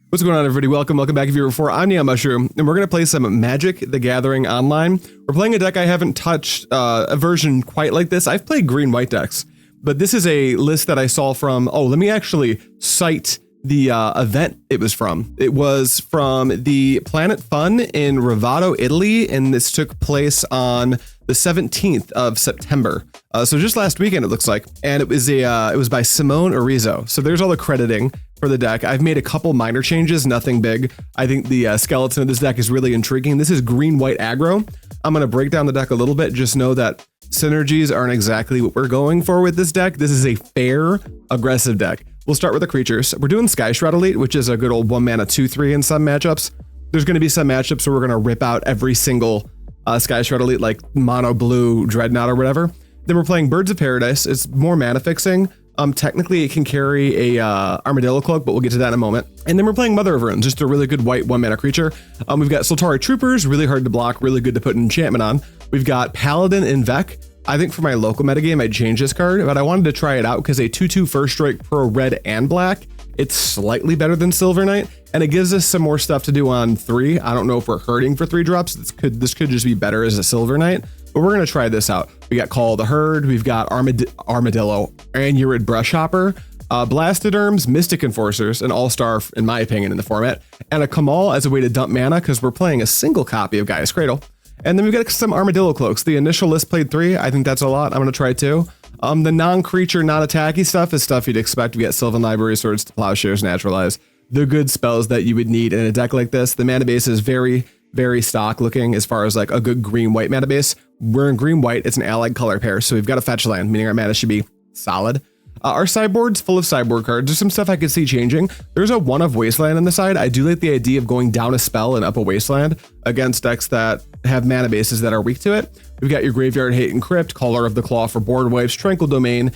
What's going on, everybody? Welcome back if you're here before. I'm NeonMushroom, and we're going to play some Magic the Gathering online. We're playing a deck I haven't touched a version quite like this. I've played green-white decks, but this is a list that I saw from, let me actually cite the event it was from. It was from the Planet Fun in Rovato, Italy, and this took place on the 17th of September. So just last weekend, it looks like, and it was by Simone Orizo. So there's all the crediting for the deck. I've made a couple minor changes, nothing big. I think the skeleton of this deck is really intriguing. This is green-white aggro. I'm going to break down the deck a little bit. Just know that synergies aren't exactly what we're going for with this deck. This is a fair, aggressive deck. We'll start with the creatures. We're doing Skyshroud Elite, which is a good old 1-mana 2/3 in some matchups. There's going to be some matchups where we're going to rip out every single Skyshroud Elite, like mono blue Dreadnought or whatever. Then we're playing Birds of Paradise. It's more mana fixing. Technically it can carry a Armadillo Cloak, but we'll get to that in a moment. And then we're playing Mother of Runes, just a really good white 1-mana creature. We've got Soltari Troopers, really hard to block, really good to put an enchantment on. We've got Paladin en-Vec. I think for my local metagame, I'd change this card, but I wanted to try it out because a 2/2 first strike pro red and black, it's slightly better than Silver Knight, and it gives us some more stuff to do on 3. I don't know if we're hurting for 3 drops. This could just be better as a Silver Knight, but we're gonna try this out. We got Call of the Herd, we've got Armadillo, Anurid Brushhopper, Blastoderms, Mystic Enforcers, an all-star in my opinion in the format, and a Kamahl as a way to dump mana because we're playing a single copy of Gaea's Cradle. And then we've got some Armadillo Cloaks. The initial list played 3. I think that's a lot. I'm gonna try 2. The non-creature, non-attacky stuff is stuff you'd expect. We get Sylvan Library, Swords to Plowshares, Naturalize. The good spells that you would need in a deck like this. The mana base is very, very stock looking as far as like a good green-white mana base. We're in green-white. It's an allied color pair, so we've got a fetch land, meaning our mana should be solid. Our sideboard's full of sideboard cards. There's some stuff I could see changing. There's a 1 of Wasteland on the side. I do like the idea of going down a spell and up a Wasteland against decks that have mana bases that are weak to it. We've got your Graveyard Hate and Crypt, Caller of the Claw for board wipes, Tranquil Domain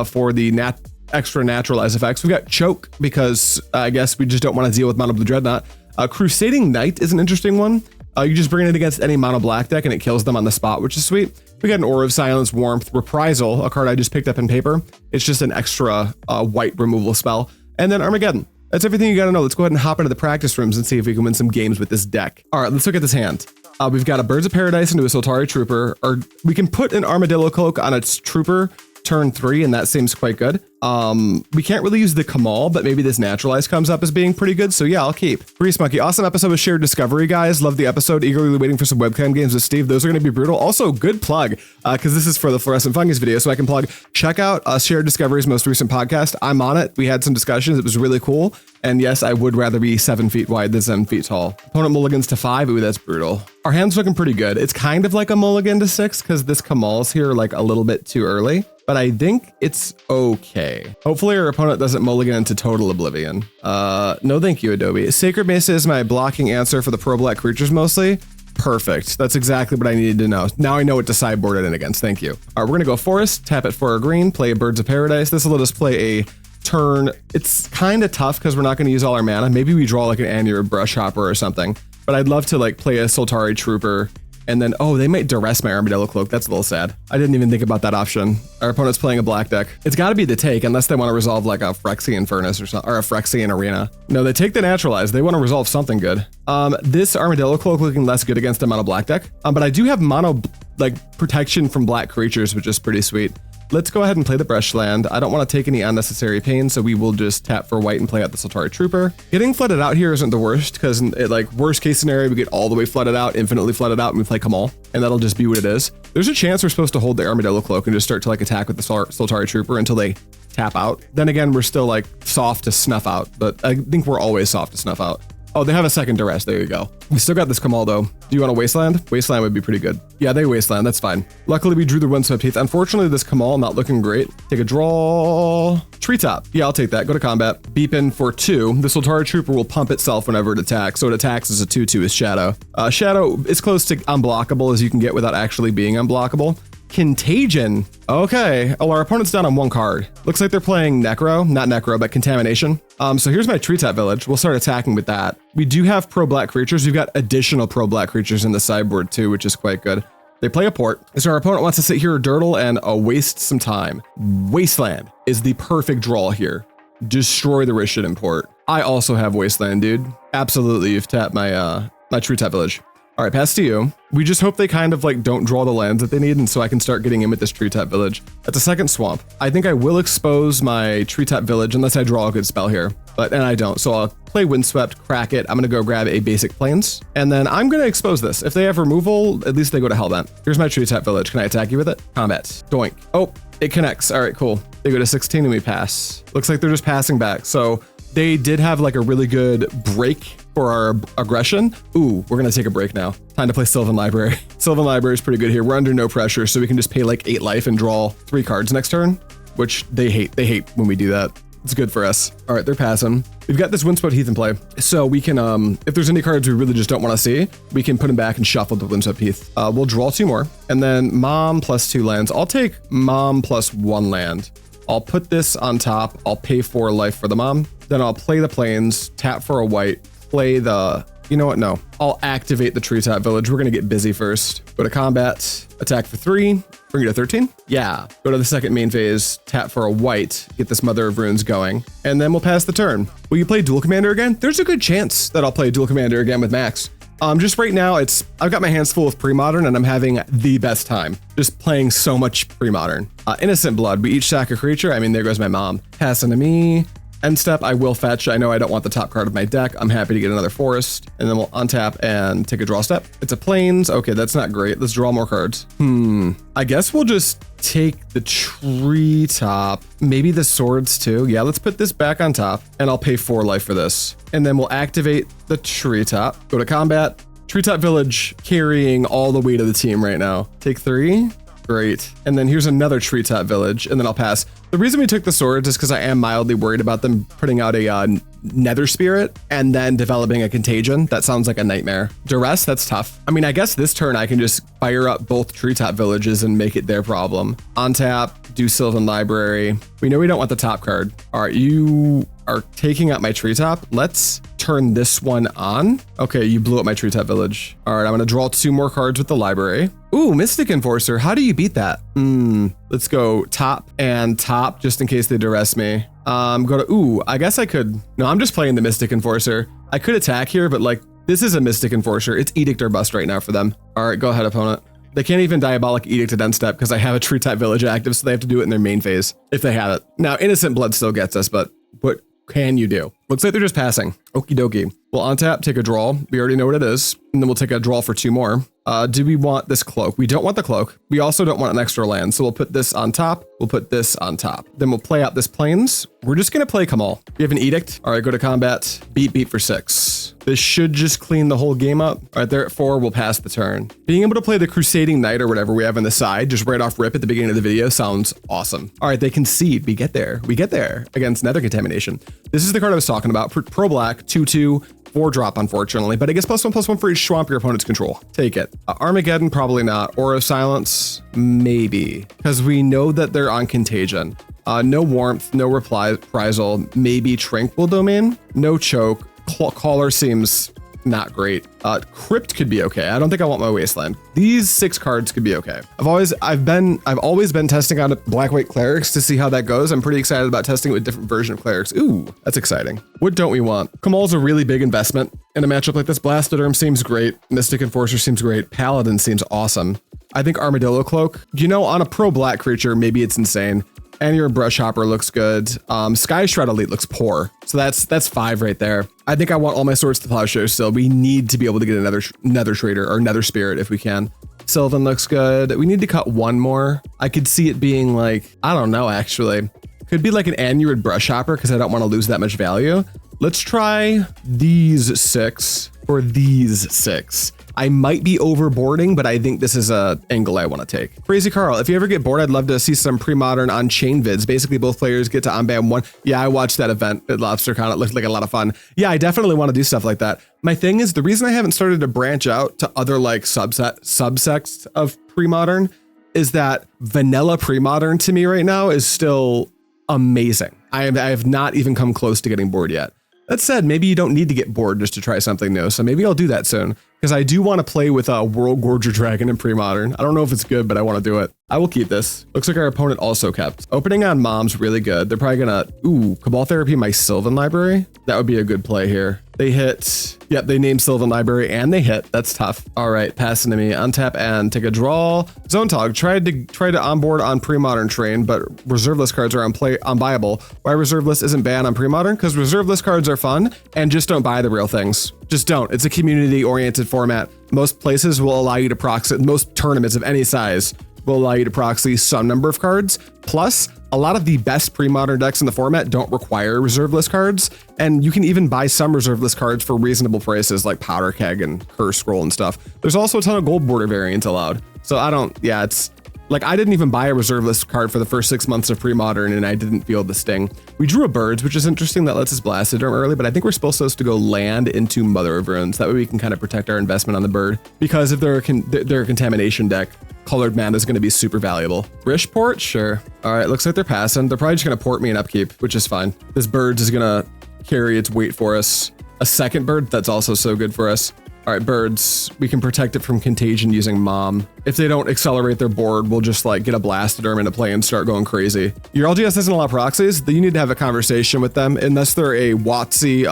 for the extra Naturalize effects. We've got Choke because I guess we just don't want to deal with Mono Blue Dreadnought. Crusading Knight is an interesting one. You just bring it against any mono black deck and it kills them on the spot, which is sweet. We got an Aura of Silence, Warmth, Reprisal, a card I just picked up in paper. It's just an extra white removal spell. And then Armageddon. That's everything you got to know. Let's go ahead and hop into the practice rooms and see if we can win some games with this deck. All right, let's look at this hand. We've got a Birds of Paradise into a Soltari Trooper, or we can put an Armadillo Cloak on its Trooper turn 3, and that seems quite good. We can't really use the Kamahl, but maybe this Naturalize comes up as being pretty good, so yeah, I'll keep. Grease Monkey, awesome episode with Shared Discovery, guys. Love the episode. Eagerly waiting for some webcam games with Steve. Those are going to be brutal. Also, good plug, because this is for the Fluorescent Fungus video, so I can plug. Check out Shared Discovery's most recent podcast. I'm on it. We had some discussions. It was really cool. And yes, I would rather be 7 feet wide than 7 feet tall. Opponent mulligans to 5. Ooh, that's brutal. Our hand's looking pretty good. It's kind of like a mulligan to 6 because this Kamahl's here like a little bit too early, but I think it's okay. Hopefully our opponent doesn't mulligan into total oblivion. No thank you, Adobe. Sacred Mesa is my blocking answer for the pro black creatures mostly. Perfect. That's exactly what I needed to know. Now I know what to sideboard it in against. Thank you. All right, we're gonna go Forest, tap it for a green, play Birds of Paradise. This will let us play a turn. It's kind of tough because we're not going to use all our mana. Maybe we draw like an Anurid Brushhopper or something, but I'd love to like play a Soltari Trooper and then, they might duress my Armadillo Cloak. That's a little sad. I didn't even think about that option. Our opponent's playing a black deck. It's got to be the take unless they want to resolve like a Phyrexian Furnace or something, or a Phyrexian Arena. No, they take the Naturalize. They want to resolve something good. This Armadillo Cloak looking less good against a mono black deck, but I do have mono like protection from black creatures, which is pretty sweet. Let's go ahead and play the Brushland. I don't want to take any unnecessary pain, so we will just tap for white and play out the Soltari Trooper. Getting flooded out here isn't the worst, because like worst case scenario, we get all the way flooded out, infinitely flooded out, and we play Kamahl, and that'll just be what it is. There's a chance we're supposed to hold the Armadillo Cloak and just start to like attack with the Soltari Trooper until they tap out. Then again, we're still like soft to snuff out, but I think we're always soft to snuff out. Oh, they have a second duress. There you go. We still got this Kamahl though. Do you want a Wasteland? Wasteland would be pretty good. Yeah, they Wasteland. That's fine. Luckily, we drew the Windswept Heath. Unfortunately, this Kamahl not looking great. Take a draw. Treetop. Yeah, I'll take that. Go to combat. Beep in for 2. The Soltari Trooper will pump itself whenever it attacks. So it attacks as a 2/2 with Shadow. Shadow is close to unblockable as you can get without actually being unblockable. Contagion. Okay. Oh, our opponent's down on 1 card. Looks like they're playing Necro. Not Necro, but Contamination. So here's my Treetop Village. We'll start attacking with that. We do have pro-black creatures. We've got additional pro-black creatures in the sideboard too, which is quite good. They play a port. So our opponent wants to sit here, Dirtle, and waste some time. Wasteland is the perfect draw here. Destroy the Rishidan port. I also have Wasteland, dude. Absolutely, you've tapped my my Treetop Village. All right, pass to you. We just hope they kind of like don't draw the lands that they need, and so I can start getting in with this Treetop Village. That's a second swamp. I think I will expose my Treetop Village unless I draw a good spell here, and I don't. So I'll play Windswept, crack it. I'm gonna go grab a basic Plains, and then I'm gonna expose this. If they have removal, at least they go to Hellbent. Here's my Treetop Village. Can I attack you with it? Combat. Doink. Oh, it connects. All right, cool. They go to 16 and we pass. Looks like they're just passing back. So they did have like a really good break for our aggression. Ooh, we're gonna take a break now. Time to play Sylvan Library. Sylvan Library is pretty good here. We're under no pressure, so we can just pay like 8 life and draw 3 cards next turn, which they hate. They hate when we do that. It's good for us. All right, they're passing. We've got this Windswept Heath in play, so we can, if there's any cards we really just don't want to see, we can put them back and shuffle the Windswept Heath. We'll draw 2 more, and then Mom plus 2 lands. I'll take Mom plus 1 land. I'll put this on top. I'll pay 4 life for the Mom. Then I'll play the Plains, tap for a white, play the, you know what, no. I'll activate the Treetop Village. We're gonna get busy first. Go to combat, attack for 3, bring it to 13. Yeah, go to the second main phase, tap for a white, get this Mother of Runes going, and then we'll pass the turn. Will you play Dual Commander again? There's a good chance that I'll play Dual Commander again with Max. Just right now, I've got my hands full with Premodern and I'm having the best time. Just playing so much Premodern. Innocent Blood, we each sack a creature. I mean, there goes my Mom. Passing to me. End step, I will fetch. I know I don't want the top card of my deck. I'm happy to get another forest, and then we'll untap and take a draw step. It's a Plains. Okay, that's not great. Let's draw more cards. I guess we'll just take the Treetop, maybe the Swords too. Yeah, let's put this back on top, and I'll pay 4 life for this. And then we'll activate the Treetop, go to combat. Treetop Village carrying all the weight of the team right now. Take 3. Great. And then here's another Treetop Village, and then I'll pass. The reason we took the Swords is because I am mildly worried about them putting out a Nether Spirit and then developing a Contagion. That sounds like a nightmare. Duress, that's tough. I mean, I guess this turn I can just fire up both Treetop Villages and make it their problem. On tap, do Sylvan Library. We know we don't want the top card. All right, you are taking out my Treetop. Let's turn this one on. Okay, you blew up my Treetop Village. All right, I'm gonna draw 2 more cards with the library. Ooh, Mystic Enforcer. How do you beat that? Let's go top and top just in case they duress me. Go to, ooh, I guess I could, no, I'm just playing the Mystic Enforcer. I could attack here, but like, this is a Mystic Enforcer. It's Edict or Bust right now for them. All right, go ahead, opponent. They can't even Diabolic Edict at end step because I have a Treetop Village active, so they have to do it in their main phase if they have it. Now, Innocent Blood still gets us, but what can you do? Looks like they're just passing. Okie dokie. We'll untap, take a draw. We already know what it is. And then we'll take a draw for 2 more. Do we want this cloak? We don't want the cloak. We also don't want an extra land. So we'll put this on top. We'll put this on top. Then we'll play out this Plains. We're just going to play Kamahl. We have an Edict. All right, go to combat. Beat for 6. This should just clean the whole game up. All right, they're at 4. We'll pass the turn. Being able to play the Crusading Knight or whatever we have on the side, just right off rip at the beginning of the video sounds awesome. All right, they concede. We get there. We get there against Nether Contamination. This is the card I was talking about. Pro Black, 2/2. 4-drop, unfortunately, but it gets +1/+1 for each swamp your opponents control. Take it. Armageddon, probably not. Aura of Silence, maybe, because we know that they're on Contagion. No Warmth, no Reprisal, maybe Tranquil Domain, no Choke. Caller seems not great. Crypt could be okay. I don't think I want my Wasteland. These 6 cards could be okay. I've always been testing out black-white clerics to see how that goes. I'm pretty excited about testing it with different version of clerics. Ooh, that's exciting. What don't we want? Kamahl's a really big investment in a matchup like this. Blastoderm seems great. Mystic Enforcer seems great. Paladin seems awesome. I think Armadillo Cloak, you know, on a pro black creature, maybe it's insane. Anurid Brushhopper looks good. Skyshroud Elite looks poor. So that's 5 right there. I think I want all my swords to Plowshares still. We need to be able to get another Nether Trader or Nether Spirit if we can. Sylvan looks good. We need to cut 1 more. I could see it being like, I don't know, actually. Could be like an Anurid Brushhopper because I don't want to lose that much value. Let's try these 6 for these 6. I might be overboarding, but I think this is a angle I want to take. Crazy Carl, if you ever get bored, I'd love to see some Premodern on chain vids. Basically, both players get to unban 1. Yeah, I watched that event at LobsterCon. It looked like a lot of fun. Yeah, I definitely want to do stuff like that. My thing is, the reason I haven't started to branch out to other like subsects of Premodern is that vanilla Premodern to me right now is still amazing. I have not even come close to getting bored yet. That said, maybe you don't need to get bored just to try something new. So maybe I'll do that soon because I do want to play with a World Gorger Dragon in Premodern. I don't know if it's good, but I want to do it. I will keep this. Looks like our opponent also kept. Opening on Mom's really good. They're probably gonna, ooh, Cabal Therapy my Sylvan Library. That would be a good play here. They hit, yep, they named Sylvan Library and they hit. That's tough. All right, passing to me. Untap and take a draw. Zone Tog tried to onboard on Premodern train, but reserve list cards are unbuyable. Why reserve list isn't banned on Premodern? Because reserve list cards are fun and just don't buy the real things. Just don't. It's a community-oriented format. Most places will allow you to proxy, most tournaments of any size will allow you to proxy some number of cards. Plus, a lot of the best pre-modern decks in the format don't require reserve list cards, and you can even buy some reserve list cards for reasonable prices like Powder Keg and Curse Scroll and stuff. There's also a ton of gold border variants allowed. So it's like I didn't even buy a reserve list card for the first 6 months of pre-modern and I didn't feel the sting. We drew a Birds, which is interesting. That lets us Blastoderm early, but I think we're supposed to go land into Mother of Runes. That way we can kind of protect our investment on the bird, because if they're a contamination deck, colored mana is going to be super valuable. Rish port? Sure. All right, looks like they're passing. They're probably just going to port me in upkeep, which is fine. This Birds is going to carry its weight for us. A second bird, that's also so good for us. All right, Birds, we can protect it from contagion using Mom. If they don't accelerate their board, we'll just like get a Blastoderm into play and start going crazy. Your LGS doesn't allow proxies, then you need to have a conversation with them unless they're a WotC,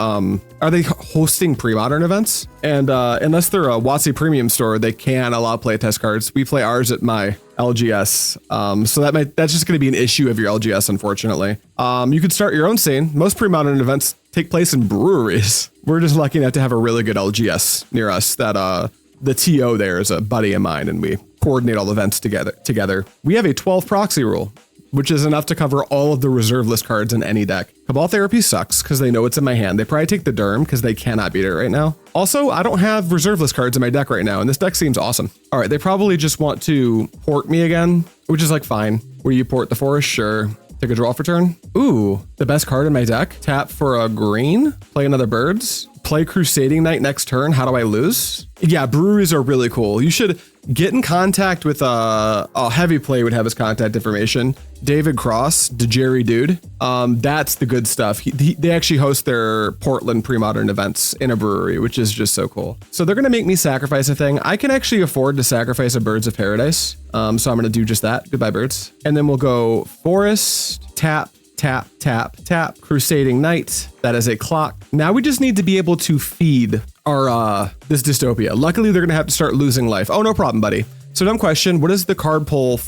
are they hosting pre-modern events? And unless they're a WotC premium store, they can allow playtest cards. We play ours at my LGS. So that's just going to be an issue of your LGS, unfortunately. You could start your own scene. Most pre-modern events take place in breweries. We're just lucky enough to have a really good LGS near us that the TO there is a buddy of mine and we coordinate all the events together. We have a 12 proxy rule, which is enough to cover all of the reserve list cards in any deck. Cabal Therapy sucks because they know it's in my hand. They probably take the Derm because they cannot beat it right now. Also, I don't have reserve list cards in my deck right now, and this deck seems awesome. All right, they probably just want to port me again, which is like fine. Where you port the forest? Sure. Take a draw for turn. Ooh, the best card in my deck. Tap for a green, play another Birds, play Crusading Knight next turn. How do I lose? Yeah, breweries are really cool. You should get in contact with Heavy Play would have his contact information. David Cross, the Jerry dude. That's the good stuff. They actually host their Portland pre-modern events in a brewery, which is just so cool. So they're gonna make me sacrifice a thing. I can actually afford to sacrifice a Birds of Paradise. So I'm gonna do just that. Goodbye, Birds. And then we'll go Forest, tap, tap, tap, tap, Crusading Knight. That is a clock. Now we just need to be able to feed our this dystopia. Luckily, they're gonna have to start losing life. Oh, no problem, buddy. So dumb question. What is the card pool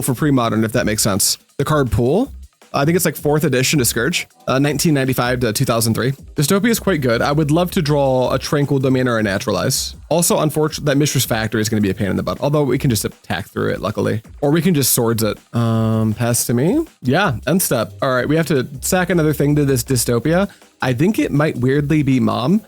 for pre-modern, if that makes sense? The card pool? I think it's like 4th edition to Scourge, 1995 to 2003. Dystopia is quite good. I would love to draw a Tranquil Domain or a Naturalize. Also, unfortunate that Mistress Factory is going to be a pain in the butt, although we can just attack through it, luckily. Or we can just swords it. Pass to me? Yeah, end step. All right, we have to sack another thing to this dystopia. I think it might weirdly be Mom.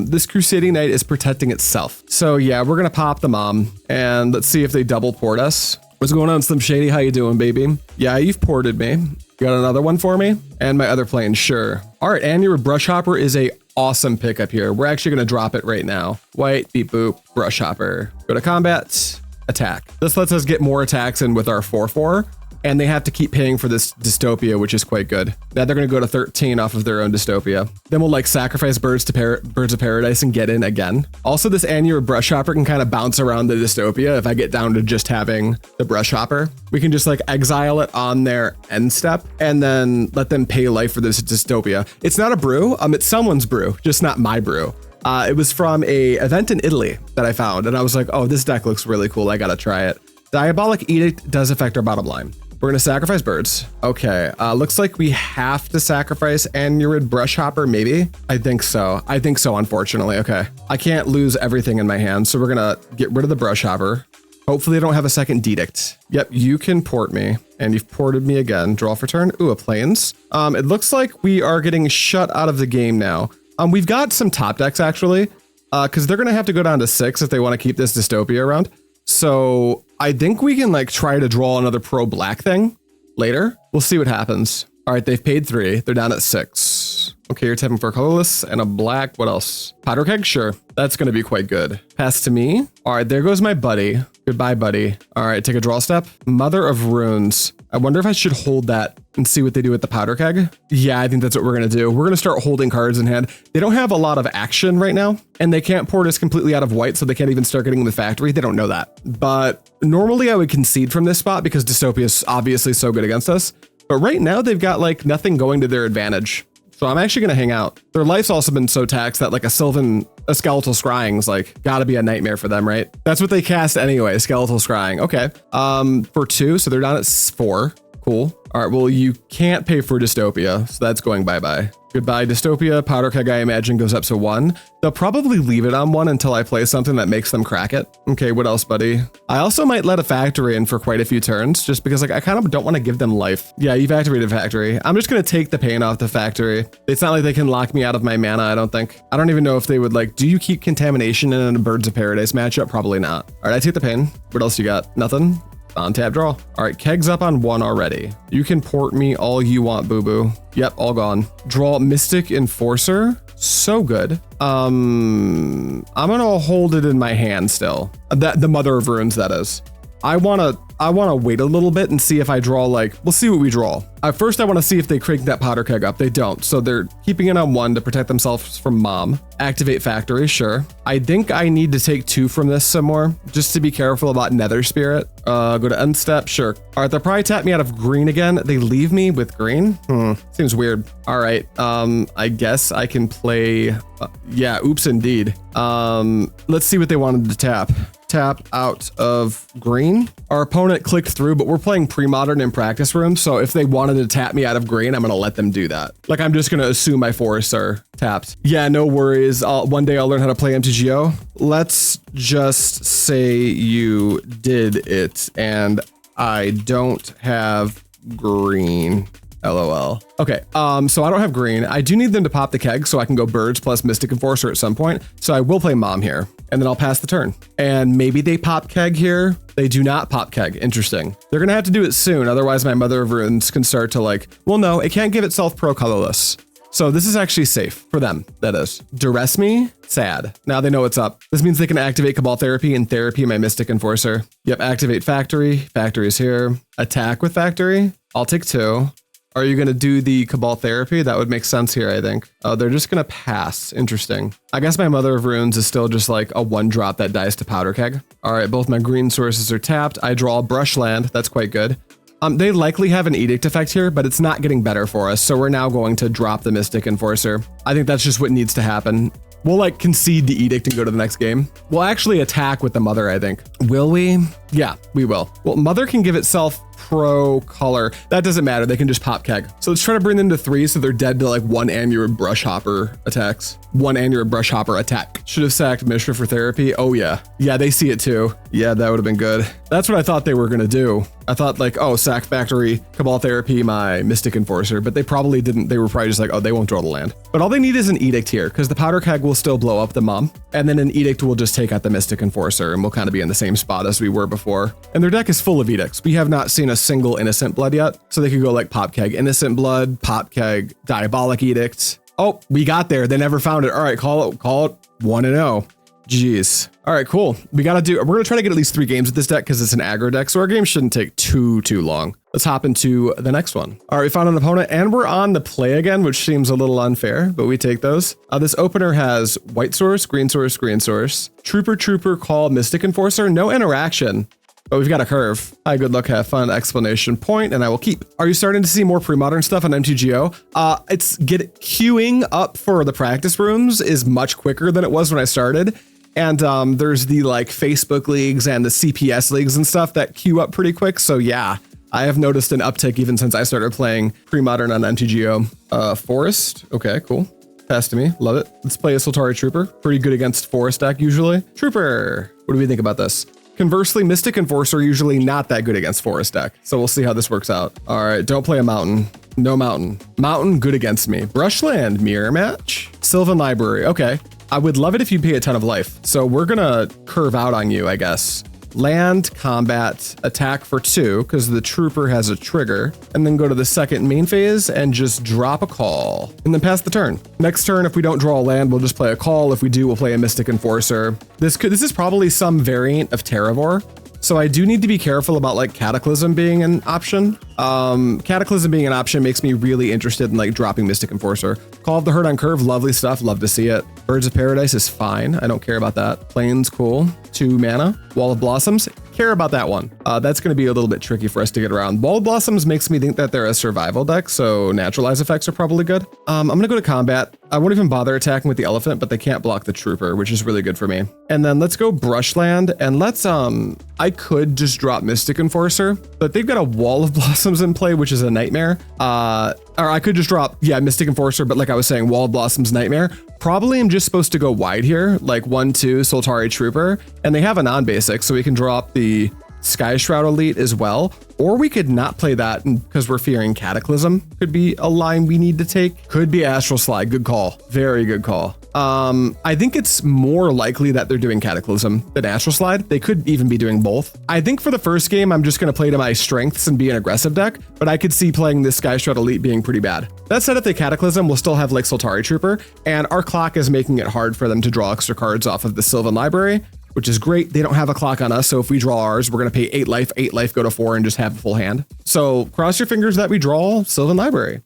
This Crusading Knight is protecting itself. So yeah, we're going to pop the Mom and let's see if they double port us. What's going on, Slim Shady? How you doing, baby? Yeah, you've ported me. You got another one for me? And my other plane, sure. All right, Anurid Brushhopper is a awesome pick up here. We're actually gonna drop it right now. White, beep boop, Brushhopper. Go to combat, attack. This lets us get more attacks in with our 4/4. And they have to keep paying for this dystopia, which is quite good. Now they're going to go to 13 off of their own dystopia. Then we'll like sacrifice Birds of Paradise and get in again. Also, this Anurid Brushhopper can kind of bounce around the dystopia. If I get down to just having the Brushhopper, we can just like exile it on their end step and then let them pay life for this dystopia. It's not a brew. It's someone's brew, just not my brew. It was from a event in Italy that I found, and I was like, oh, this deck looks really cool. I got to try it. Diabolic Edict does affect our bottom line. We're going to sacrifice Birds. Okay, looks like we have to sacrifice Anurid Brushhopper, maybe? I think so, unfortunately. Okay, I can't lose everything in my hand, so we're going to get rid of the Brushhopper. Hopefully they don't have a second Edict. Yep, you can port me, and you've ported me again. Draw for turn. Ooh, a Plains. It looks like we are getting shut out of the game now. We've got some top decks, actually, because they're going to have to go down to 6 if they want to keep this dystopia around. So I think we can like try to draw another pro black thing later. We'll see what happens. All right, they've paid 3. They're down at 6. Okay, you're tapping for a colorless and a black. What else? Powder Keg? Sure. That's going to be quite good. Pass to me. All right, there goes my buddy. Goodbye, buddy. All right, take a draw step. Mother of Runes. I wonder if I should hold that and see what they do with the powder keg. Yeah, I think that's what we're going to do. We're going to start holding cards in hand. They don't have a lot of action right now, and they can't port us completely out of white, so they can't even start getting in the factory. They don't know that. But normally I would concede from this spot because Dystopia is obviously so good against us. But right now they've got like nothing going to their advantage. So I'm actually going to hang out. Their life's also been so taxed that like a skeletal scrying's like gotta be a nightmare for them, right? That's what they cast anyway, skeletal scrying. Okay. For 2, so they're down at 4. Cool. All right, well, you can't pay for Dystopia, so that's going bye-bye. Goodbye, Dystopia. Powder keg, I imagine, goes up to 1. They'll probably leave it on 1 until I play something that makes them crack it. Okay, what else, buddy? I also might let a factory in for quite a few turns, just because like I kind of don't want to give them life. Yeah, you've activated factory. I'm just going to take the pain off the factory. It's not like they can lock me out of my mana, I don't think. I don't even know if they would like, do you keep contamination in a Birds of Paradise matchup? Probably not. All right, I take the pain. What else you got? Nothing? On tap draw. All right, keg's up on 1 already. You can port me all you want, boo-boo. Yep, all gone. Draw Mystic Enforcer. So good. I'm gonna hold it in my hand still. The Mother of Runes, that is. I wanna wait a little bit and see if I draw like, we'll see what we draw. First, I wanna see if they crank that powder keg up. They don't, so they're keeping it on 1 to protect themselves from mom. Activate factory, sure. I think I need to take 2 from this some more, just to be careful about Nether Spirit. Go to end step, sure. All right, they'll probably tap me out of green again. They leave me with green? Seems weird. All right, I guess I can play, yeah, oops indeed. Let's see what they wanted to tap. Tap out of green. Our opponent clicked through, but we're playing Premodern in practice room, so if they wanted to tap me out of green, I'm gonna let them do that. Like, I'm just gonna assume my forests are tapped. Yeah, no worries. One day I'll learn how to play MTGO. Let's just say you did it, and I don't have green. LOL. Okay, so I don't have green. I do need them to pop the keg so I can go birds plus Mystic Enforcer at some point. So I will play mom here, and then I'll pass the turn. And maybe they pop keg here. They do not pop keg. Interesting. They're gonna have to do it soon, otherwise my Mother of Runes can start to like, well, no, it can't give itself pro colorless. So this is actually safe for them, that is. Duress me? Sad. Now they know what's up. This means they can activate Cabal Therapy and Therapy my Mystic Enforcer. Yep, activate Factory. Factory is here. Attack with Factory. I'll take 2. Are you going to do the Cabal Therapy? That would make sense here, I think. Oh, they're just going to pass. Interesting. I guess my Mother of Runes is still just like a 1-drop that dies to Powder Keg. All right, both my green sources are tapped. I draw Brushland. That's quite good. They likely have an Edict effect here, but it's not getting better for us. So we're now going to drop the Mystic Enforcer. I think that's just what needs to happen. We'll like concede the Edict and go to the next game. We'll actually attack with the Mother, I think. Will we? Yeah, we will. Well, Mother can give itself pro color. That doesn't matter. They can just pop keg. So let's try to bring them to 3 so they're dead to like 1 Anurid Brushhopper attacks. 1 Anurid Brushhopper attack. Should have sacked Mishra for therapy. Oh yeah. Yeah, they see it too. Yeah, that would have been good. That's what I thought they were going to do. I thought like, oh, sack factory, Cabal Therapy, my Mystic Enforcer, but they probably didn't. They were probably just like, oh, they won't draw the land. But all they need is an Edict here because the Powder Keg will still blow up the mom. And then an Edict will just take out the Mystic Enforcer and we'll kind of be in the same spot as we were before. And their deck is full of Edicts. We have not seen a single Innocent Blood yet. So they could go like Pop Keg Innocent Blood, Pop Keg Diabolic Edict. Oh, we got there. They never found it. All right, call it 1-0. Jeez. All right, cool. We're going to try to get at least 3 games with this deck because it's an aggro deck. So our game shouldn't take too long. Let's hop into the next one. All right, we found an opponent and we're on the play again, which seems a little unfair, but we take those. This opener has white source, green source, green source, Trooper, call, Mystic Enforcer, no interaction. But we've got a curve. Hi, good luck, have fun, exclamation point, and I will keep. Are you starting to see more pre-modern stuff on MTGO? It's queuing up for the practice rooms is much quicker than it was when I started. And there's the like Facebook leagues and the CPS leagues and stuff that queue up pretty quick. So yeah, I have noticed an uptick even since I started playing pre-modern on MTGO. Forest, okay, cool. Pass to me, love it. Let's play a Soltari Trooper. Pretty good against Forest deck usually. Trooper, what do we think about this? Conversely, Mystic Enforcer usually not that good against Forest deck. So we'll see how this works out. All right, don't play a mountain. No mountain. Mountain, good against me. Brushland, mirror match. Sylvan Library, okay. I would love it if you pay a ton of life. So we're gonna curve out on you, I guess. Land, combat, attack for 2, because the Trooper has a trigger, and then go to the second main phase and just drop a call, and then pass the turn. Next turn, if we don't draw a land, we'll just play a call. If we do, we'll play a Mystic Enforcer. This is probably some variant of Terravor. So I do need to be careful about like Cataclysm being an option. Cataclysm being an option makes me really interested in like dropping Mystic Enforcer. Call of the Herd on curve, lovely stuff, love to see it. Birds of Paradise is fine, I don't care about that. Plains, cool, 2 mana. Wall of Blossoms, care about that one. That's going to be a little bit tricky for us to get around. Wall of Blossoms makes me think that they're a survival deck, so Naturalize effects are probably good. I'm going to go to combat. I won't even bother attacking with the elephant, but they can't block the trooper, which is really good for me. And then let's go Brushland, and let's, I could just drop Mystic Enforcer, but they've got a Wall of Blossoms in play, which is a nightmare. Or I could just drop, yeah, Mystic Enforcer, but like I was saying, Wall of Blossoms, nightmare. Probably I'm just supposed to go wide here, like 1/2 Soltari Trooper, and they have a non-basic, so we can drop the Skyshroud Elite as well, or we could not play that because we're fearing Cataclysm could be a line we need to take. Could be Astral Slide, good call, very good call. I think it's more likely that they're doing Cataclysm than Astral Slide. They could even be doing both. I think for the first game, I'm just going to play to my strengths and be an aggressive deck, but I could see playing this Skyshroud Elite being pretty bad. That said, if they Cataclysm, we'll still have like Soltari Trooper, and our clock is making it hard for them to draw extra cards off of the Sylvan Library, which is great. They don't have a clock on us, so if we draw ours, we're going to pay 8 life, go to 4, and just have a full hand. So cross your fingers that we draw Sylvan Library.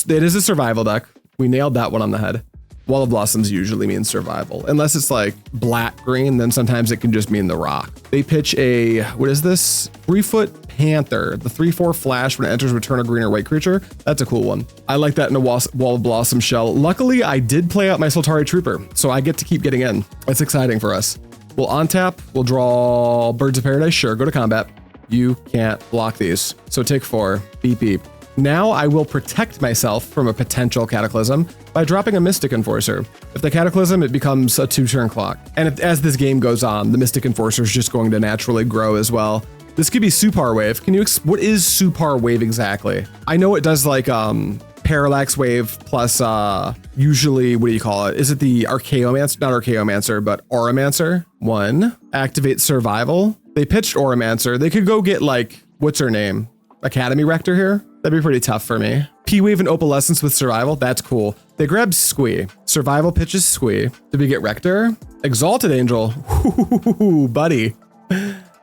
It is a survival deck. We nailed that one on the head. Wall of Blossoms usually means survival. Unless it's like black-green, then sometimes it can just mean the rock. They pitch a, what is this? 3-foot Panther. The 3/4 flash when it enters, return a green or white creature. That's a cool one. I like that in a Wall of Blossom shell. Luckily, I did play out my Soltari Trooper, so I get to keep getting in. That's exciting for us. We'll untap, we'll draw Birds of Paradise, sure, go to combat. You can't block these, so take 4, beep beep. Now I will protect myself from a potential Cataclysm by dropping a Mystic Enforcer. If the Cataclysm, it becomes a 2-turn clock. And as this game goes on, the Mystic Enforcer is just going to naturally grow as well. This could be Supar Wave. Can you, what is Supar Wave exactly? I know it does like, Parallax Wave plus usually, what do you call it? Is it the Archaeomancer? Not Archaeomancer, but Auramancer. 1. Activate Survival. They pitched Auramancer. They could go get like, what's her name? Academy Rector here? That'd be pretty tough for me. P-Wave and Opalescence with Survival. That's cool. They grabbed Squee. Survival pitches Squee. Did we get Rector? Exalted Angel. Ooh, buddy.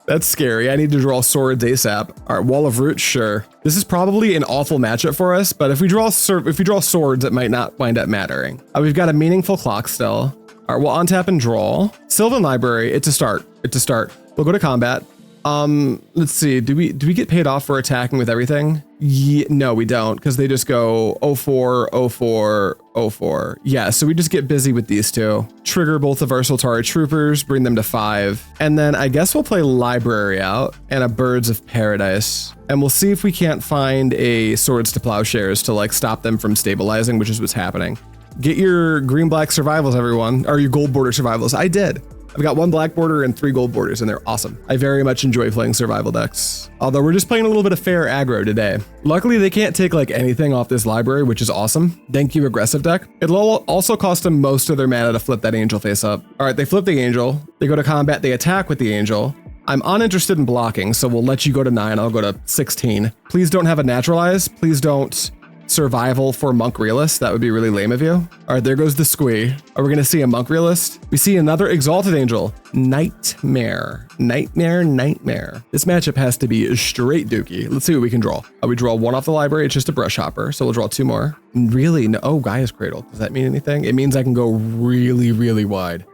That's scary. I need to draw swords ASAP. All right, Wall of Roots, sure. This is probably an awful matchup for us, but if we draw swords, it might not wind up mattering. We've got a meaningful clock still. All right, we'll untap and draw. Sylvan Library, it's a start. It's a start. We'll go to combat. Let's see. Do we get paid off for attacking with everything? Yeah, no, we don't, because they just go 04, 04, 04. Yeah, so we just get busy with these two. Trigger both of our Soltari Troopers, bring them to 5. And then I guess we'll play Library out and a Birds of Paradise. And we'll see if we can't find a Swords to Plowshares to like stop them from stabilizing, which is what's happening. Get your green-black survivals, everyone, or your gold border survivals. I did. I've got 1 black border and 3 gold borders, and they're awesome. I very much enjoy playing survival decks. Although we're just playing a little bit of fair aggro today. Luckily, they can't take like anything off this library, which is awesome. Thank you, aggressive deck. It'll also cost them most of their mana to flip that angel face up. All right, they flip the angel. They go to combat, they attack with the angel. I'm uninterested in blocking, so we'll let you go to 9. I'll go to 16. Please don't have a Naturalize. Please don't survival for Monk Realist. That would be really lame of you. All right, there goes the Squee. Are we gonna see a Monk Realist? We see another Exalted Angel. Nightmare. Nightmare, nightmare. This matchup has to be straight dookie. Let's see what we can draw. We draw 1 off the library. It's just a Brushhopper, so we'll draw 2 more. Really? No. Oh, Gaia's Cradle. Does that mean anything? It means I can go really, really wide.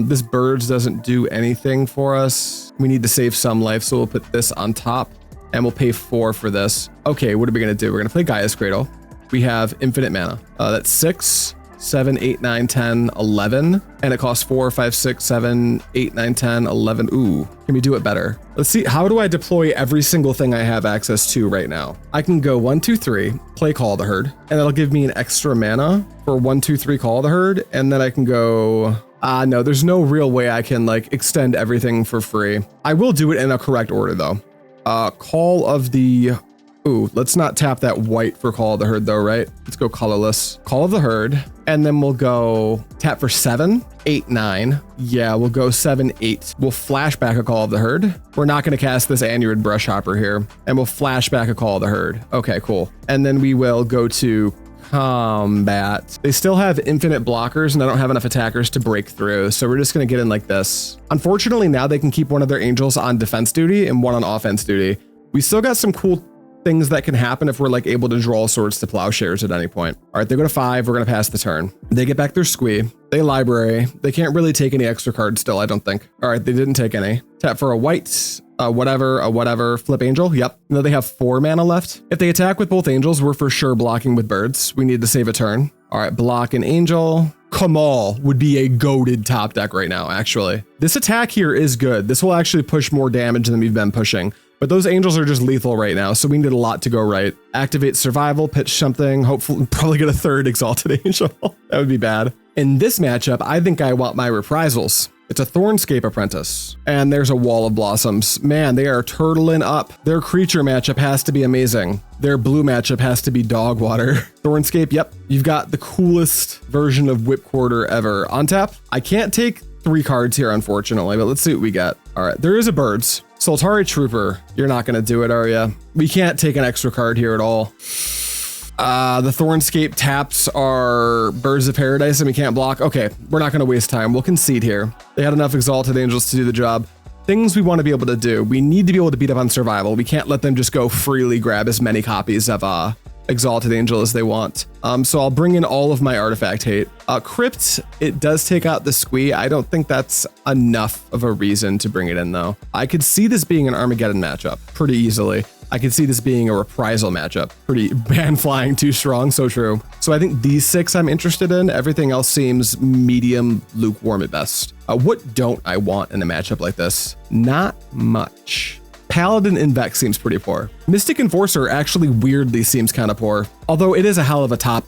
This Birds doesn't do anything for us. We need to save some life, so we'll put this on top, and we'll pay 4 for this. Okay, what are we gonna do? We're gonna play Gaia's Cradle. We have infinite mana. That's 6, 7, 8, 9, 10, 11. And it costs 4, 5, 6, 7, 8, 9, 10, 11. Ooh, can we do it better? Let's see, how do I deploy every single thing I have access to right now? I can go 1, 2, 3, play Call of the Herd, and that'll give me an extra mana for 1, 2, 3 Call of the Herd. And then I can go, no, there's no real way I can like extend everything for free. I will do it in a correct order though. Call of the, ooh, let's not tap that white for Call of the Herd though, right? Let's go colorless. Call of the Herd, and then we'll go tap for 7, 8, 9. Yeah, we'll go 7, 8. We'll flash back a Call of the Herd. We're not gonna cast this Anurid Brushhopper here, and we'll flash back a Call of the Herd. Okay, cool. And then we will go to combat. They still have infinite blockers and I don't have enough attackers to break through. So we're just going to get in like this. Unfortunately, now they can keep one of their angels on defense duty and one on offense duty. We still got some cool things that can happen if we're like able to draw swords to plowshares at any point. All right, they go to 5. We're going to pass the turn. They get back their squee. They library. They can't really take any extra cards still, I don't think. All right, they didn't take any. Tap for a white, whatever, flip angel. Yep. No, they have 4 mana left. If they attack with both angels, we're for sure blocking with birds. We need to save a turn. All right, block an angel. Kamahl would be a goated top deck right now, actually. This attack here is good. This will actually push more damage than we've been pushing. But those angels are just lethal right now, so we need a lot to go right. Activate survival, pitch something, hopefully probably get a 3rd exalted angel. That would be bad. In this matchup, I think I want my reprisals. It's a Thornscape Apprentice, and there's a Wall of Blossoms. Man, they are turtling up. Their creature matchup has to be amazing. Their blue matchup has to be dog water. Thornscape, yep. You've got the coolest version of Whip Quarter ever. On tap, I can't take 3 cards here, unfortunately, but let's see what we get. All right, there is a birds. Soltari Trooper, you're not going to do it, are you? We can't take an extra card here at all. The Thornscape taps are Birds of Paradise and we can't block. Okay, we're not going to waste time. We'll concede here. They had enough Exalted Angels to do the job. Things we want to be able to do. We need to be able to beat up on survival. We can't let them just go freely grab as many copies of Exalted Angel as they want. So I'll bring in all of my artifact hate. Crypt, it does take out the squee. I don't think that's enough of a reason to bring it in though. I could see this being an Armageddon matchup pretty easily. I could see this being a reprisal matchup. Pretty ban flying too strong, so true. So I think these 6 I'm interested in. Everything else seems medium lukewarm at best. What don't I want in a matchup like this? Not much. Paladin en-Vec seems pretty poor. Mystic Enforcer actually weirdly seems kind of poor, although it is a hell of a top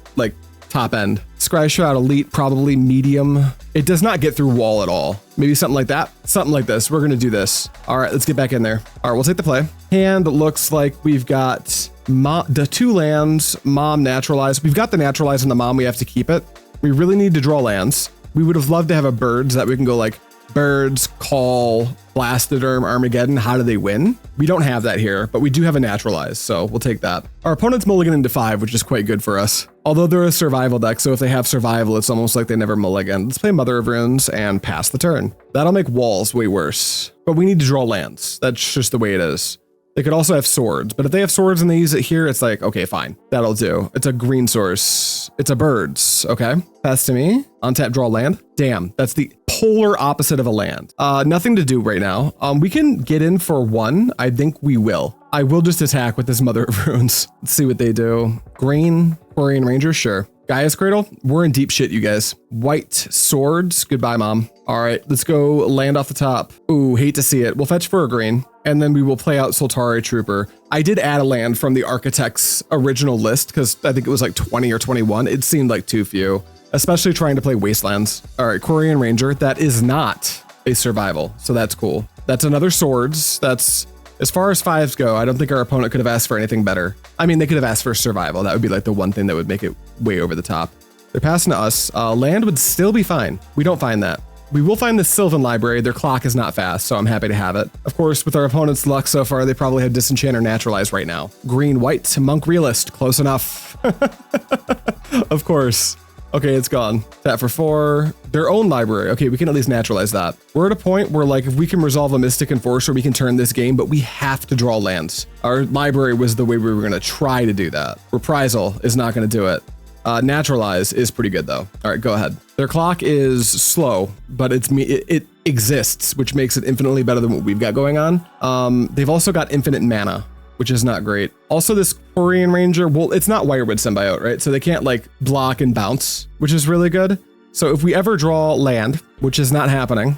end. Skyshroud Elite, probably medium. It does not get through wall at all. Maybe something like that. Something like this. We're going to do this. All right, let's get back in there. All right, we'll take the play. Hand looks like we've got the 2 lands, Mom, Naturalize. We've got the Naturalize and the Mom. We have to keep it. We really need to draw lands. We would have loved to have a bird so that we can go like birds, call, Blastoderm, Armageddon. How do they win? We don't have that here, but we do have a Naturalize, so we'll take that. Our opponent's mulligan into 5, which is quite good for us. Although they're a survival deck, so if they have survival, it's almost like they never mulligan. Let's play Mother of Runes and pass the turn. That'll make walls way worse, but we need to draw lands. That's just the way it is. They could also have swords, but if they have swords and they use it here, it's like, okay, fine. That'll do. It's a green source. It's a birds. Okay. Pass to me. Untap, draw land. Damn, that's the polar opposite of a land. Nothing to do right now. We can get in for 1. I think we will. I will just attack with this Mother of Runes. Let's see what they do. Green, Quarian Ranger, sure. Gaia's Cradle, we're in deep shit, you guys. White swords, goodbye, Mom. All right, let's go land off the top. Ooh, hate to see it. We'll fetch for a green, and then we will play out Soltari Trooper. I did add a land from the Architect's original list, because I think it was like 20 or 21. It seemed like too few, especially trying to play Wastelands. All right, Quarian Ranger, that is not a survival, so that's cool. That's another swords. That's, as far as 5s go, I don't think our opponent could have asked for anything better. I mean, they could have asked for survival. That would be like the one thing that would make it way over the top. They're passing to us. Land would still be fine. We don't find that. We will find the Sylvan Library. Their clock is not fast, so I'm happy to have it. Of course, with our opponent's luck so far, they probably have Disenchant or Naturalize right now. Green, white, Monk Realist, close enough. Of course. Okay, it's gone. Tap for 4. Their own library. Okay, we can at least naturalize that. We're at a point where, like, if we can resolve a Mystic Enforcer, we can turn this game, but we have to draw lands. Our library was the way we were going to try to do that. Reprisal is not going to do it. Naturalize is pretty good, though. All right, go ahead. Their clock is slow, but it exists, which makes it infinitely better than what we've got going on. They've also got infinite mana, which is not great. Also, this Quarian Ranger, well, it's not Wirewood Symbiote, right? So they can't like block and bounce, which is really good. So if we ever draw land, which is not happening,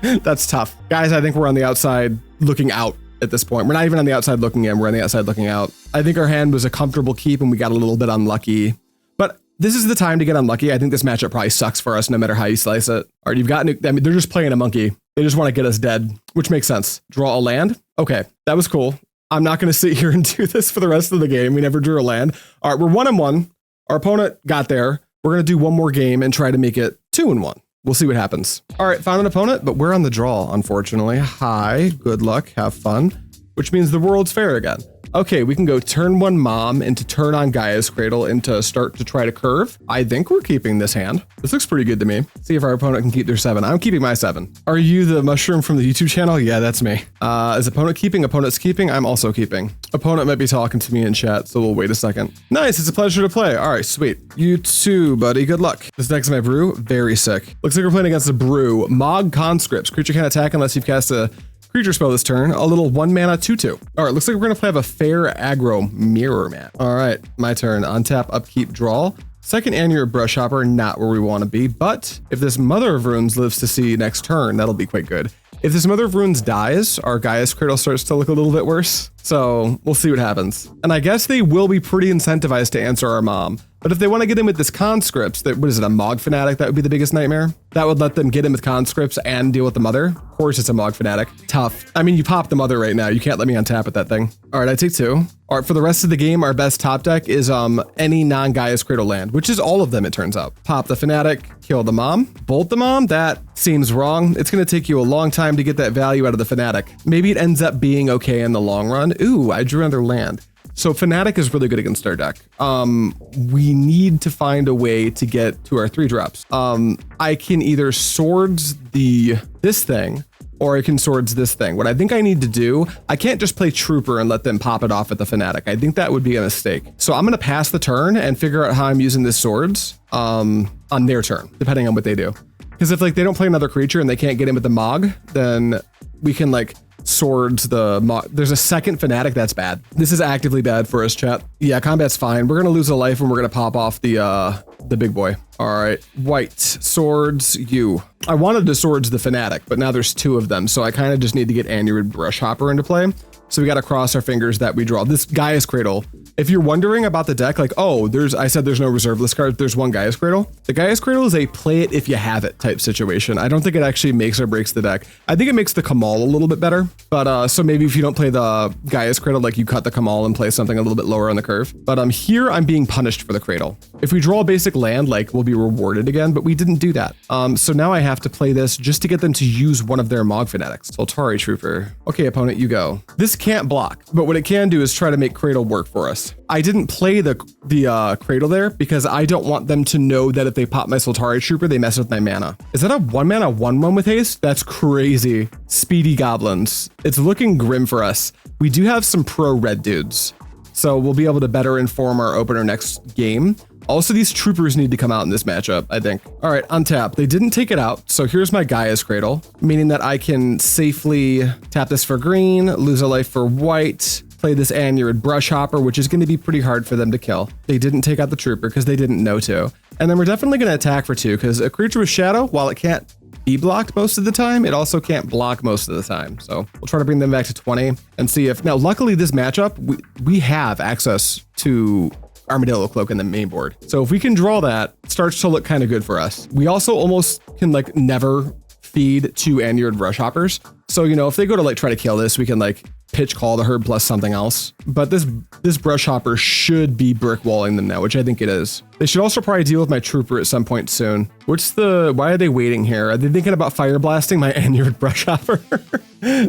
that's tough. Guys, I think we're on the outside looking out at this point. We're not even on the outside looking in, we're on the outside looking out. I think our hand was a comfortable keep and we got a little bit unlucky. But this is the time to get unlucky. I think this matchup probably sucks for us no matter how you slice it. All right, you've got, I mean, they're just playing a monkey. They just want to get us dead, which makes sense. Draw a land. Okay, that was cool. I'm not going to sit here and do this for the rest of the game. We never drew a land. All right, we're 1-1. Our opponent got there. We're going to do one more game and try to make it 2-1. We'll see what happens. All right, found an opponent, but we're on the draw, unfortunately. Hi, good luck, have fun. which means the world's fair again. Okay, we can go turn 1 Mom into turn on Gaea's Cradle into start to try to curve. I think we're keeping this hand. This looks pretty good to me. See if our opponent can keep their 7. I'm keeping my 7. Are you the mushroom from the YouTube channel? Yeah, that's me. Is opponent keeping? Opponent's keeping? I'm also keeping. Opponent might be talking to me in chat, so we'll wait a second. Nice, it's a pleasure to play. All right, sweet. You too, buddy. Good luck. This deck's my brew. Very sick. Looks like we're playing against the brew. Mog Conscripts. Creature can't attack unless you've cast a creature spell this turn, a little 1 mana 2/2. All right, looks like we're gonna play have a fair aggro mirror mat. All right, my turn. Untap, upkeep, draw. Second Anurid Brushhopper, not where we want to be, but if this Mother of Runes lives to see next turn, that'll be quite good. If this Mother of Runes dies, our Gaea's Cradle starts to look a little bit worse. So we'll see what happens. And I guess they will be pretty incentivized to answer our mom. But if they want to get in with this conscripts, that what is it, a Mog Fanatic? That would be the biggest nightmare. That would let them get in with conscripts and deal with the Mother. Of course it's a Mog Fanatic. Tough. I mean, you pop the Mother right now. You can't let me untap with that thing. All right, I take 2. All right, for the rest of the game, our best top deck is any non-Gaea's Cradle land, which is all of them, it turns out. Pop the Fanatic, kill the Mom, bolt the Mom. That seems wrong. It's going to take you a long time to get that value out of the Fanatic. Maybe it ends up being okay in the long run. Ooh, I drew another land. So Fanatic is really good against our deck. We need to find a way to get to our 3-drops. I can either swords this thing, or I can swords this thing. What I think I need to do, I can't just play Trooper and let them pop it off at the Fanatic. I think that would be a mistake. So I'm gonna pass the turn and figure out how I'm using this swords on their turn, depending on what they do. Because if like they don't play another creature and they can't get in with the Mog, then we can like swords the Mog. There's a second Fanatic, that's bad. This is actively bad for us, chat. Yeah, combat's fine. We're gonna lose a life and we're gonna pop off the big boy. All right, white, swords you. I wanted to swords the Fanatic, but now there's 2 of them, so I kind of just need to get Anurid Brushhopper into play. So we got to cross our fingers that we draw. This Gaea's Cradle. If you're wondering about the deck, like, oh, I said there's no reserve list card. There's one Gaea's Cradle. The Gaea's Cradle is a play it if you have it type situation. I don't think it actually makes or breaks the deck. I think it makes the Kamahl a little bit better. But so maybe if you don't play the Gaea's Cradle, like you cut the Kamahl and play something a little bit lower on the curve. But here I'm being punished for the Cradle. If we draw a basic land, like we'll be rewarded again, but we didn't do that. So now I have to play this just to get them to use one of their Mog Fanatics. Soltari Trooper. Okay, opponent, you go. This can't block, but what it can do is try to make Cradle work for us. I didn't play the Cradle there because I don't want them to know that if they pop my Soltari Trooper, they mess with my mana. Is that a 1 mana 1/1 with haste? That's crazy. Speedy goblins. It's looking grim for us. We do have some pro red dudes, so we'll be able to better inform our opener next game. Also, these troopers need to come out in this matchup, I think. All right, untap. They didn't take it out, so here's my Gaea's Cradle, meaning that I can safely tap this for green, lose a life for white, play this Anurid Brushhopper, which is going to be pretty hard for them to kill. They didn't take out the Trooper because they didn't know to. And then we're definitely going to attack for 2 because a creature with Shadow, while it can't be blocked most of the time, it also can't block most of the time. So we'll try to bring them back to 20 and see if... Now, luckily, this matchup, we have access to Armadillo Cloak in the main board. So if we can draw that, it starts to look kind of good for us. We also almost can like never feed 2 Anurid Brushhoppers. So, you know, if they go to like try to kill this, we can like pitch call the herb plus something else. But this Brushhopper should be brick walling them now, which I think it is. They should also probably deal with my Trooper at some point soon. Why are they waiting here? Are they thinking about fire blasting my Anurid Brushhopper?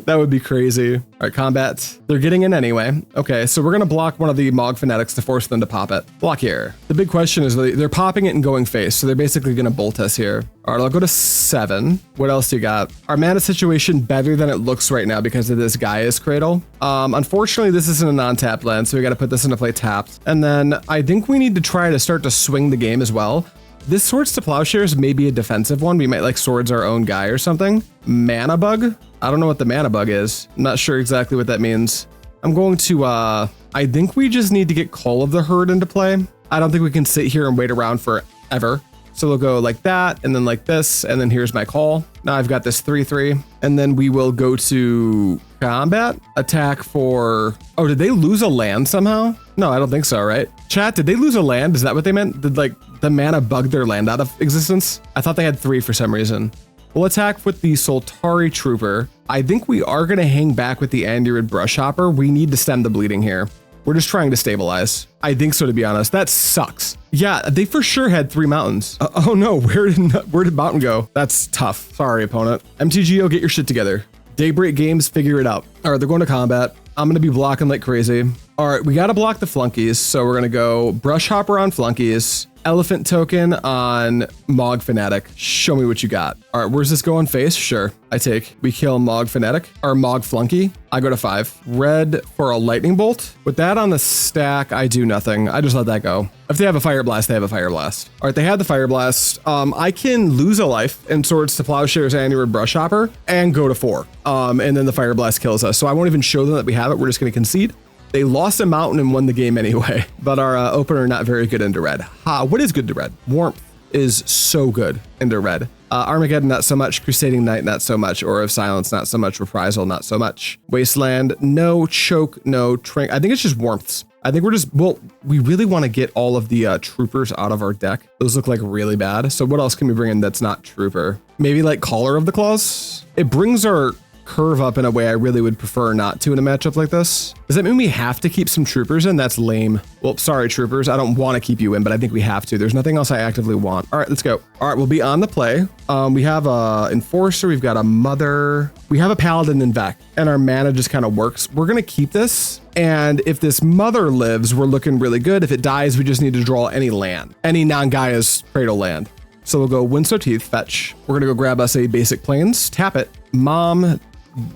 That would be crazy. All right, combat. They're getting in anyway. Okay, so we're gonna block one of the Mog Fanatics to force them to pop it. Block here. The big question is they're popping it and going face, so they're basically gonna bolt us here. All right, I'll go to 7. What else do you got? Our mana situation better than it looks right now because of this Gaea's Cradle. Unfortunately, this isn't a non-tapped land, so we gotta put this into play tapped. And then I think we need to try to start to swing the game as well. This Swords to Plowshares may be a defensive one. We might like swords our own guy or something. Mana bug? I don't know what the mana bug is. I'm not sure exactly what that means. I'm going to, I think we just need to get Call of the Herd into play. I don't think we can sit here and wait around forever. So we'll go like that, and then like this, and then here's my call. Now I've got this 3/3, and then we will go to combat, attack for, oh, did they lose a land somehow? No, I don't think so, right? Chat, did they lose a land? Is that what they meant? Did like the mana bug their land out of existence? I thought they had 3 for some reason. We'll attack with the Soltari Trooper. I think we are gonna hang back with the Anurid Brushhopper. We need to stem the bleeding here. We're just trying to stabilize. I think so, to be honest. That sucks. Yeah, they for sure had 3 mountains. Oh no, where did mountain go? That's tough. Sorry, opponent. MTGO, get your shit together. Daybreak Games, figure it out. All right, they're going to combat. I'm gonna be blocking like crazy. All right, we gotta block the flunkies. So we're gonna go Brushhopper on flunkies, Elephant Token on Mog Fanatic. Show me what you got. All right, where's this going? Face? Sure, I take. We kill Mog Fanatic, or Mog Flunky. I go to 5. Red for a Lightning Bolt. With that on the stack, I do nothing. I just let that go. If they have a Fire Blast, they have a Fire Blast. All right, they had the Fire Blast. I can lose a life in Swords to Plowshares and Anurid Brushhopper and go to 4. And then the Fire Blast kills us. So I won't even show them that we have it. We're just gonna concede. They lost a mountain and won the game anyway, but our opener not very good into red. What is good to red? Warmth is so good into red. Armageddon, not so much. Crusading Knight, not so much. Aura of Silence, not so much. Reprisal, not so much. Wasteland, no. Choke, no. I think it's just warmths. I think we're just, well, we really want to get all of the troopers out of our deck. Those look like really bad. So what else can we bring in that's not trooper? Maybe like Caller of the Claws? It brings our curve up in a way I really would prefer not to in a matchup like this. Does that mean we have to keep some troopers in? That's lame. Well, sorry, troopers. I don't want to keep you in, but I think we have to. There's nothing else I actively want. All right, let's go. All right, we'll be on the play. We have a Enforcer. We've got a Mother. We have a Paladin en-Vec, and our mana just kind of works. We're going to keep this. And if this Mother lives, we're looking really good. If it dies, we just need to draw any land, any non-Gaia's Cradle land. So we'll go Windswept Heath, fetch. We're going to go grab us a basic plains, tap it. Mom,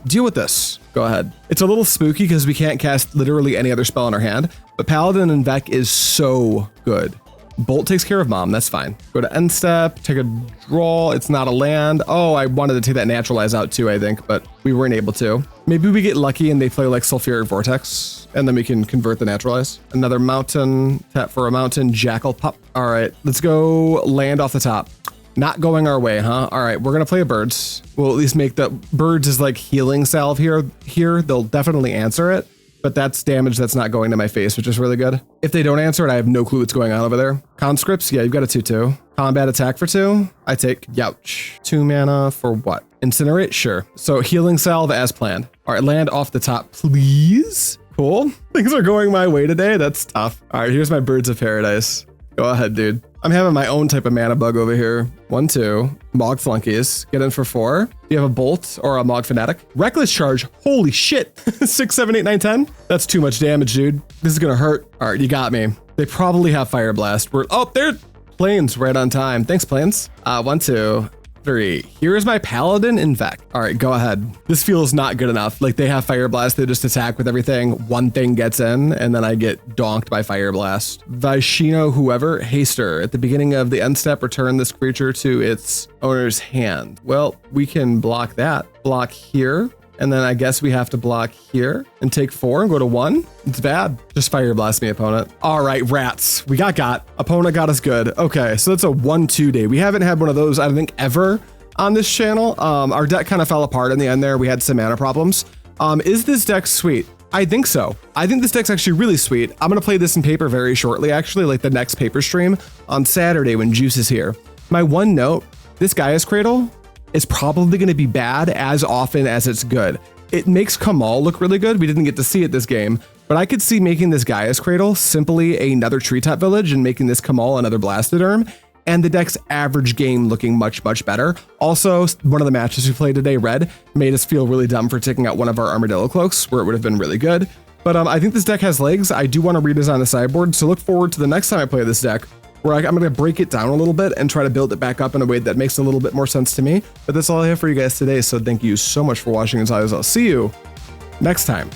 deal with this. Go ahead. It's a little spooky because we can't cast literally any other spell in our hand, but Paladin en-Vec is so good. Bolt takes care of Mom. That's fine. Go to end step, take a draw. It's not a land. Oh, I wanted to take that Naturalize out too, I think, but we weren't able to. Maybe we get lucky and they play like Sulfuric Vortex, and then we can convert the Naturalize. Another mountain, tap for a mountain, Jackal Pup. All right, let's go land off the top. Not going our way, huh? All right, we're gonna play a birds. We'll at least make the birds is like healing salve here. They'll definitely answer it, but that's damage that's not going to my face, which is really good. If they don't answer it, I have no clue what's going on over there. Conscripts, yeah, you've got a 2/2. Combat attack for 2. I take Youch. 2 mana for what? Incinerate, sure. So healing salve as planned. All right, land off the top, please. Cool. Things are going my way today. That's tough. All right, here's my birds of paradise. Go ahead, dude. I'm having my own type of mana bug over here. 1, 2. Mog Flunkies. Get in for 4. Do you have a Bolt or a Mog Fanatic? Reckless Charge. Holy shit. 6, 7, 8, 9, 10. That's too much damage, dude. This is gonna hurt. All right, you got me. They probably have Fire Blast. Oh, they're plains right on time. Thanks, plains. 1, 2, 3. Here is my Paladin en-Vec. All right, go ahead. This feels not good enough. Like they have Fire Blast, they just attack with everything. One thing gets in, and then I get donked by Fire Blast. Vishino, whoever, Haster. At the beginning of the end step, return this creature to its owner's hand. Well, we can block that. Block here. And then I guess we have to block here and take 4 and go to 1. It's bad. Just Fire Blast me, opponent. All right, rats. We got. Opponent got us good. Okay, so that's a 1-2 day. We haven't had one of those, I don't think, ever on this channel. Our deck kind of fell apart in the end there. We had some mana problems. Is this deck sweet? I think so. I think this deck's actually really sweet. I'm gonna play this in paper very shortly, actually, like the next paper stream on Saturday when Juice is here. My one note, this Gaia's Cradle is probably going to be bad as often as it's good. It makes Kamahl look really good. We didn't get to see it this game, but I could see making this Gaia's Cradle simply another Treetop Village and making this Kamahl another Blastoderm, and the deck's average game looking much, much better. Also, one of the matches we played today, Red, made us feel really dumb for taking out one of our Armadillo Cloaks, where it would have been really good. But I think this deck has legs. I do want to redesign the sideboard, so look forward to the next time I play this deck, where I'm going to break it down a little bit and try to build it back up in a way that makes a little bit more sense to me. But that's all I have for you guys today, so thank you so much for watching, as always. I'll see you next time.